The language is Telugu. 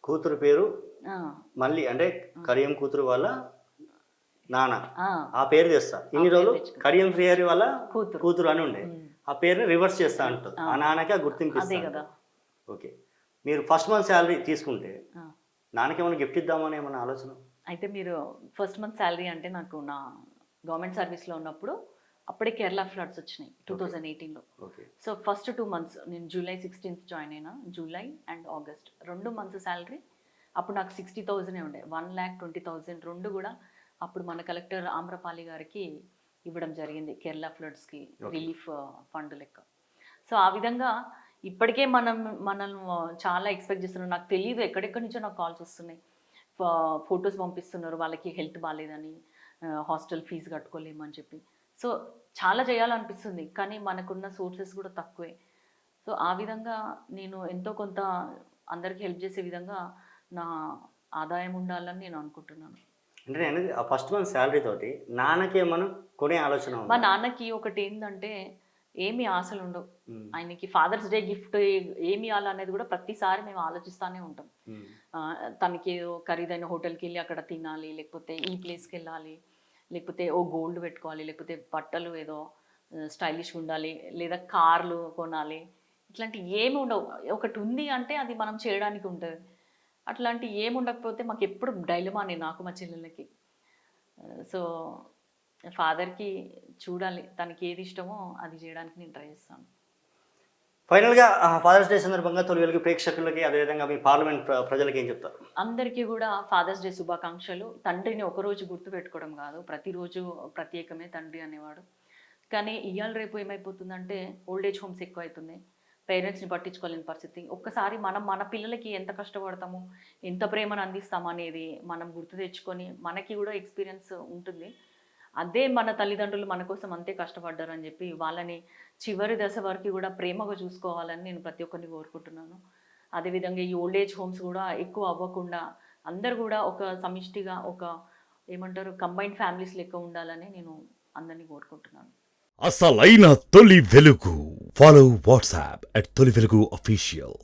కూతురు పేరు ఆ! మళ్ళీ అంటే కడియం కూతురు వాళ్ళ నాన్న. ఆ! ఆ పేరు తెస్తా. ఇన్ని పేరు రోజులు తెచ్చుకున్నా. కడియం శ్రీహరి వాళ్ళ కూతురు. కూతురు అని ఉండే. హ్మ్. ఆ పేరుని రివర్స్ చేస్తా అంటారు. ఆ! ఆ నాన్నకి ఆ గుర్తింపు ఇస్తా అదే అంటారు. గదా! ఓకే. మీరు ఫస్ట్ మంత్ సాలరీ తీసుకుంటే ఆ! నాన్నకేమైనా గిఫ్ట్ ఇద్దామని ఏమన్నా ఆలోచన? అయితే మీరు ఫస్ట్ మంత్ సాలరీ అంటే నాకు నా గవర్నమెంట్ సర్వీస్‌లో ఉన్నప్పుడు అప్పుడే కేరళ ఫ్లడ్స్ వచ్చినాయి ఓకే. 2018లో. ఓకే. సో, ఫస్ట్ 2 మంత్స్ నేను జూలై 16థ్ జాయిన్ అయినా. July and August 2 months salary అప్పుడు నాకు 60,000 ఉండే. 1,20,000 2 గూడా అప్పుడు మన కలెక్టర్ ఆమ్రపాలి గారికి ఇవ్వడం జరిగింది. కేరళ ఫ్లడ్స్‌కి ఓకే. రిలీఫ్ ఫండ్ లెక్క. సో, ఆ విధంగా ఇప్పటికే మనం చాలా ఎక్స్‌పెక్ట్ చేస్తున్నాం. నాకు తెలీదు ఎక్కడెక్కడి నుంచో నాకు కాల్స్ వస్తున్నాయి. ఫోటోస్ పంపిస్తున్నారు వాళ్ళకి హెల్త్ బాలేదని, హాస్టల్ ఫీజు కట్టుకోలేమని చెప్పి. సో, చాలా చేయాలనిపిస్తుంది. కానీ మనకున్న సోర్సెస్ కూడా తక్కువే. సో, ఆ విధంగా నేను ఎంతో కొంత అందరికి హెల్ప్ చేసే విధంగా నా ఆదాయం ఉండాలని నేను అనుకుంటున్నాను. అంటే నేననేది ఆ ఫస్ట్ మంత్ సాలరీ తోటి నాన్నకేమన్నా కొనే ఆలోచన మా ఉందా? నాన్నకి ఒకటేందంటే ఏమి ఆశలుండవు. హ్మ్. ఆయనకి ఫాదర్స్ డే గిఫ్ట్ ఏమి ఇయ్యాలనేది కూడా ప్రతిసారి మేము ఆలోచిస్తానే ఉంటాం. హ్మ్. తనకి ఏదో ఖరీదైన హోటల్‌కెళ్ళి అక్కడ తినాలి, లేకపోతే ఈ ప్లేస్‌కెళ్ళాలి, లేకపోతే ఓ గోల్డ్ పెట్టుకోవాలి, లేకపోతే బట్టలు ఏదో స్టైలిష్‌గా ఉండాలి, లేదా కార్లు కొనాలి. ఇట్లాంటివి ఏమి ఉండవు. ఒకటి ఉంది అంటే అది మనం చేయడానికి ఉంటది. అట్లాంటివి ఏమి ఉండకపోతే మాకెప్పుడు డైలమానే నాకు మా చెల్లెళ్ళకి. సో, ఫాదర్‌కి చూడాలి. తనకి ఏది ఇష్టమో అది చేయడానికి నేను ట్రై చేస్తాను. ఫైనల్‌గా ఫాదర్స్ డే సందర్భంగా తొలి వెలుగు ప్రేక్షకులకి అదేవిధంగా మీ పార్లమెంట్ ప్రజలకి ఏం చెప్తారు? అందరికీ గూడా ఫాదర్స్ డే శుభాకాంక్షలు. తండ్రిని ఒకరోజు గుర్తుపెట్టుకోవడం గాదు. ప్రతిరోజు ప్రత్యేకమే తండ్రి అనేవాడు. కానీ ఇయాల రేపు ఏమైపోతుందంటే ఓల్డ్ ఏజ్ హోమ్స్ ఎక్కువైతున్నాయి. పేరెంట్స్‌ని పట్టించుకోలేని పరిస్థితి. ఒక్కసారి మనం మన పిల్లలకి ఎంత కష్టపడతాము, ఎంత ప్రేమను అందిస్తాము అనేది మనం గుర్తు తెచ్చుకొని మనకి గూడా ఎక్స్‌పీరియన్స్ ఉంటుంది. అదే మన తల్లిదండ్రులు మన కోసం అంతే కష్టపడ్డారని జెప్పి వాళ్ళని చివరి దశ వరకు గూడా ప్రేమగా చూసుకోవాలని నేను ప్రతి ఒక్కరిని కోరుకుంటున్నాను. అదేవిధంగా ఈ ఓల్డ్ ఏజ్ హోమ్స్ గూడా ఎక్కువ అవ్వకుండా అందరూ గూడా ఒక సమిష్టిగా ఒక ఏమంటారు కంబైన్డ్ ఫ్యామిలీస్ లెక్క ఉండాలని నేను అందరిని కోరుకుంటున్నాను. అసలైన తొలి వెలుగు. ఫాలో వాట్సాప్ @తొలి వెలుగు official.